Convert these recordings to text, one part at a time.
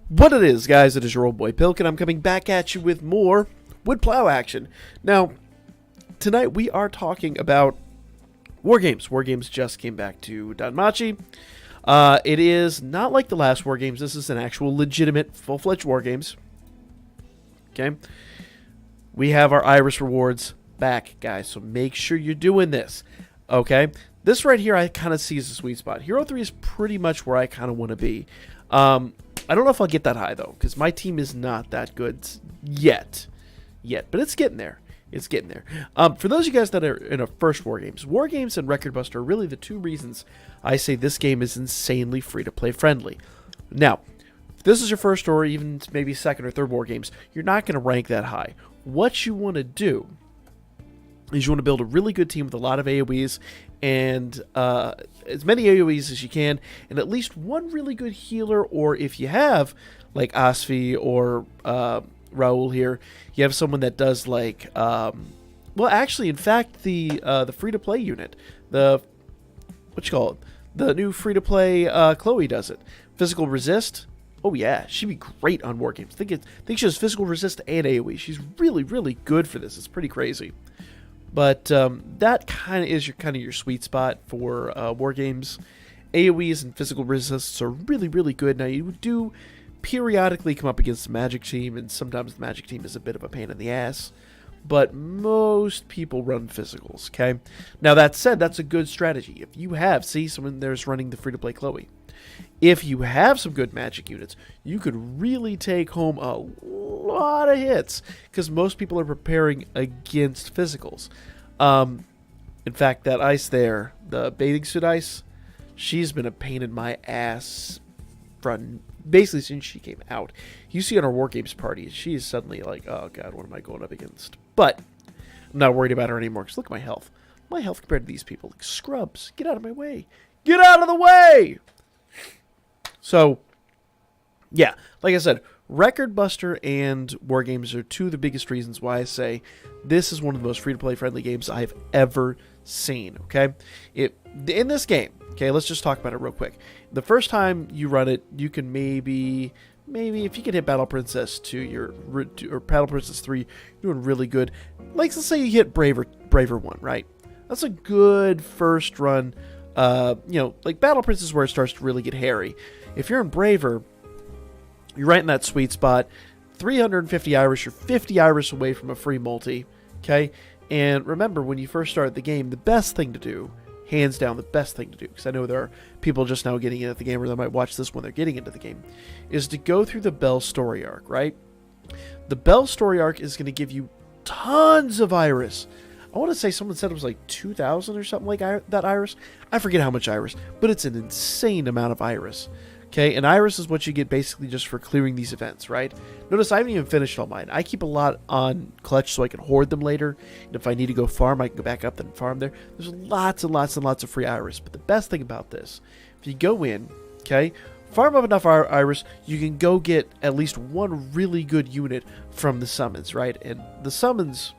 What it is, guys, it is your old boy Pilk, and I'm coming back at you with more wood plow action. Now, tonight we are talking about Wargames. Wargames just came back to DanMachi. It is not like the last Wargames. This is an actual legitimate, full-fledged Wargames. Okay? We have our Iris rewards back, guys, so make sure you're doing this. Okay? This right here I kind of see as a sweet spot. Hero 3 is pretty much where I kind of want to be. I don't know if I'll get that high, though, because my team is not that good yet. But it's getting there. It's getting there. For those of you guys that are in a first Wargames and Record Buster are really the two reasons I say this game is insanely free-to-play friendly. Now, if this is your first or even maybe second or third Wargames, you're not going to rank that high. What you want to do is you want to build a really good team with a lot of AoEs and as many AoEs as you can, and at least one really good healer, or if you have, like Asfi or Raul here, you have someone that does like, well, actually, in fact, the free-to-play unit, what you call it, the new free-to-play Chloe does it. Physical resist. Oh yeah, she'd be great on Wargames. I think she has physical resist and AoE. She's really, really good for this. It's pretty crazy. But that kind of is your sweet spot for Wargames. AoEs and physical resists are really, really good. Now, you do periodically come up against the Magic team, and sometimes the Magic team is a bit of a pain in the ass. But most people run physicals, okay? Now, that said, that's a good strategy. If you have, see, someone there's running the free-to-play Chloe. If you have some good Magic units, you could really take home a lot of hits, because most people are preparing against physicals. In fact, that ice there, the bathing suit ice, she's been a pain in my ass from basically since she came out. You see on our Wargames party, she is suddenly like, oh god, what am I going up against? But I'm not worried about her anymore, because look at my health. My health compared to these people, like scrubs. Get out of my way. Get out of the way! So, yeah, like I said, Record Buster and Wargames are two of the biggest reasons why I say this is one of the most free-to-play friendly games I've ever seen, okay? In this game, okay, let's just talk about it real quick. The first time you run it, you can maybe if you can hit Battle Princess 2 or Battle Princess 3, you're doing really good. Like, let's say you hit Braver 1, right? That's a good first run. Like Battle Princess is where it starts to really get hairy. If you're in Braver, you're right in that sweet spot. 350 Iris, you're 50 Iris away from a free multi, okay? And remember, when you first start the game, the best thing to do, hands down the best thing to do, because I know there are people just now getting into the game, or they might watch this when they're getting into the game, is to go through the Belle story arc, right? The Belle story arc is going to give you tons of Iris. I want to say someone said it was like 2,000 or something like that Iris. I forget how much Iris, but it's an insane amount of Iris. Okay, and Iris is what you get basically just for clearing these events, right? Notice I haven't even finished all mine. I keep a lot on clutch so I can hoard them later. And if I need to go farm, I can go back up and farm there. There's lots and lots and lots of free Iris. But the best thing about this, if you go in, okay, farm up enough Iris, you can go get at least one really good unit from the summons, right? And the summons,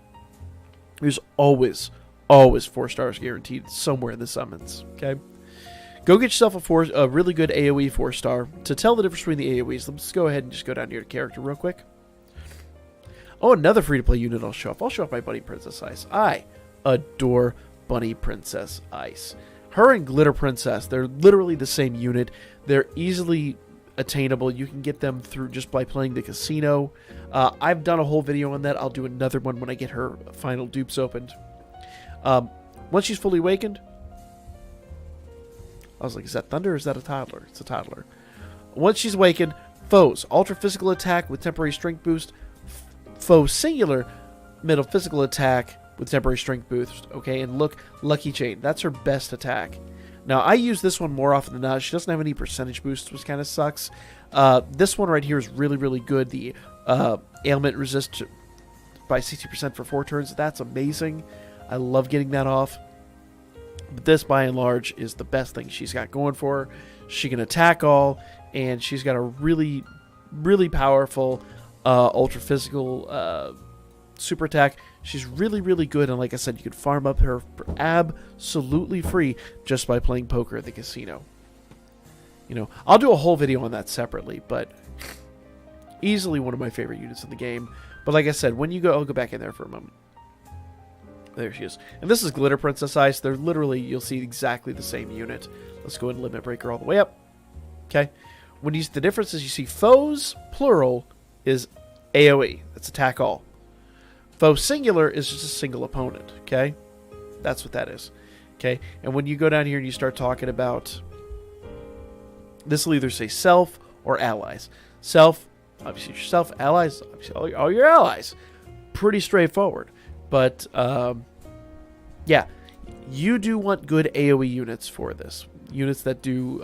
there's always 4 stars guaranteed somewhere in the summons, okay? Go get yourself a really good AoE 4-star. To tell the difference between the AoEs, let's go ahead and just go down here to character real quick. Oh, another free-to-play unit I'll show off. I'll show off my Bunny Princess Ice. I adore Bunny Princess Ice. Her and Glitter Princess, they're literally the same unit. They're easily attainable. You can get them through just by playing the casino. I've done a whole video on that. I'll do another one when I get her final dupes opened. Once she's fully awakened, I was like, is that Thunder or is that a toddler? It's a toddler. Once she's awakened, foes. Ultra physical attack with temporary strength boost. Foe singular middle physical attack with temporary strength boost. Okay, and look, Lucky Chain. That's her best attack. Now, I use this one more often than not. She doesn't have any percentage boosts, which kind of sucks. This one right here is really, really good. The ailment resist by 60% for 4 turns. That's amazing. I love getting that off. But this, by and large, is the best thing she's got going for her. She can attack all, and she's got a really, really powerful ultra physical super attack. She's really, really good, and like I said, you can farm up her for absolutely free just by playing poker at the casino. You know, I'll do a whole video on that separately, but Easily one of my favorite units in the game. But like I said, when you go, I'll go back in there for a moment. There she is. And this is Glitter Princess Ice. They're literally, you'll see exactly the same unit. Let's go ahead and Limit Breaker all the way up. Okay. When you, the difference is you see foes, plural, is AoE. That's attack all. Foe singular is just a single opponent. Okay. That's what that is. Okay. And when you go down here and you start talking about, this will either say self or allies. Self, obviously yourself. Allies, obviously all your allies. Pretty straightforward. But, yeah, you do want good AoE units for this. Units that do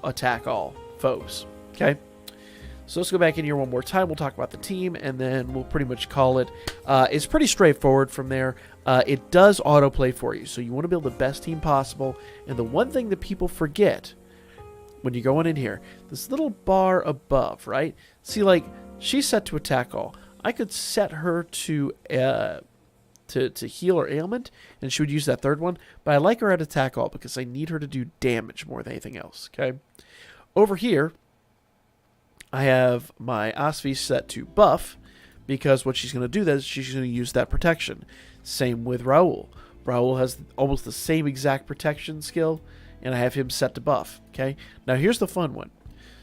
attack all foes, okay? So let's go back in here one more time. We'll talk about the team, and then we'll pretty much call it. It's pretty straightforward from there. It does autoplay for you, so you want to build the best team possible. And the one thing that people forget when you're going in here, this little bar above, right? See, like, she's set to attack all. I could set her to heal or ailment, and she would use that third one, but I like her at attack all because I need her to do damage more than anything else, okay? Over here, I have my Asvi set to buff, because what she's going to do is she's going to use that protection. Same with Raul. Raul has almost the same exact protection skill, and I have him set to buff, okay? Now here's the fun one.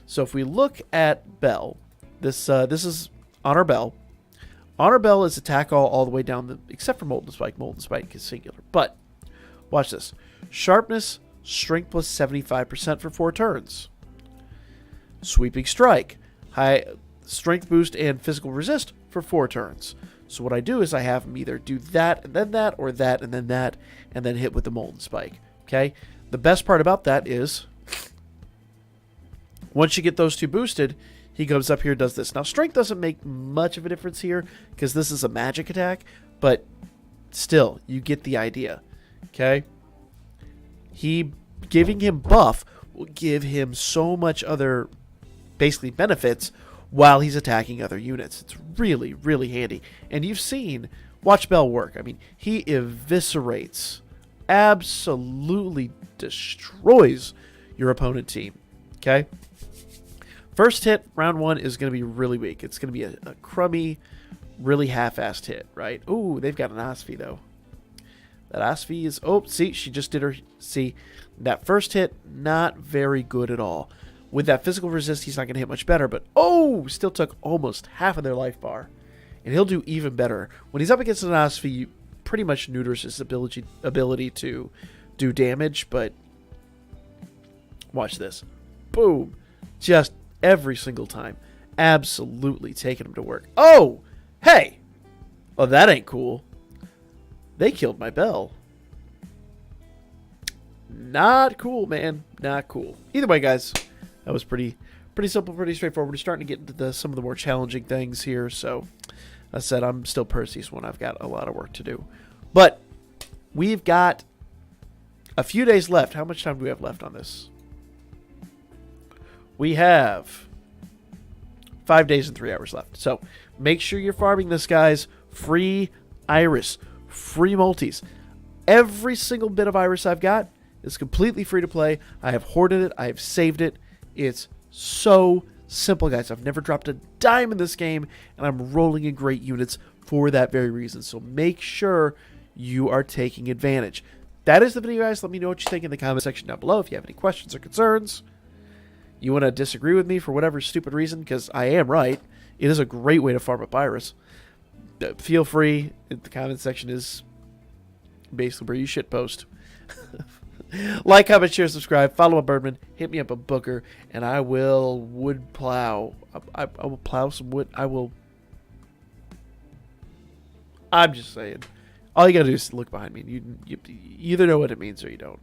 So if we look at Belle, this is on our Belle. Honor Bell is attack all the way down, except for Molten Spike. Molten Spike is singular. But, watch this. Sharpness, strength plus 75% for 4 turns. Sweeping Strike, high strength boost and physical resist for 4 turns. So what I do is I have him either do that and then that, or that and then that, and then hit with the Molten Spike. Okay? The best part about that is, once you get those 2 boosted, he comes up here, does this. Now, strength doesn't make much of a difference here because this is a magic attack, but still, you get the idea. Okay? Giving him buff will give him so much other, basically, benefits while he's attacking other units. It's really, really handy. And you've seen, watch Bell work. I mean, he eviscerates, absolutely destroys your opponent team. Okay? First hit, round 1, is going to be really weak. It's going to be a crummy, really half-assed hit, right? Ooh, they've got an Asvi, though. That Asvi is... Oh, see, she just did her... See, that first hit, not very good at all. With that physical resist, he's not going to hit much better, but... Oh, still took almost half of their life bar. And he'll do even better. When he's up against an Asvi, you pretty much neuters his ability to do damage, but... Watch this. Boom. Just... every single time. Absolutely taking him to work. Oh! Hey! Oh, that ain't cool. They killed my Belle. Not cool, man. Not cool. Either way, guys, that was pretty simple, pretty straightforward. We're starting to get into some of the more challenging things here, so I said I'm still Percy's one. I've got a lot of work to do. But we've got a few days left. How much time do we have left on this? We have 5 days and 3 hours left. So make sure you're farming this, guys. Free Iris. Free multis. Every single bit of Iris I've got is completely free to play. I have hoarded it. I have saved it. It's so simple, guys. I've never dropped a dime in this game, and I'm rolling in great units for that very reason. So make sure you are taking advantage. That is the video, guys. Let me know what you think in the comment section down below if you have any questions or concerns. You want to disagree with me for whatever stupid reason, because I am right. It is a great way to farm up Iris. Feel free. The comment section is basically where you shit post. Like, comment, share, subscribe. Follow a Birdman. Hit me up a Booker, and I will wood plow. I will plow some wood. I'm just saying. All you gotta do is look behind me. You either know what it means or you don't.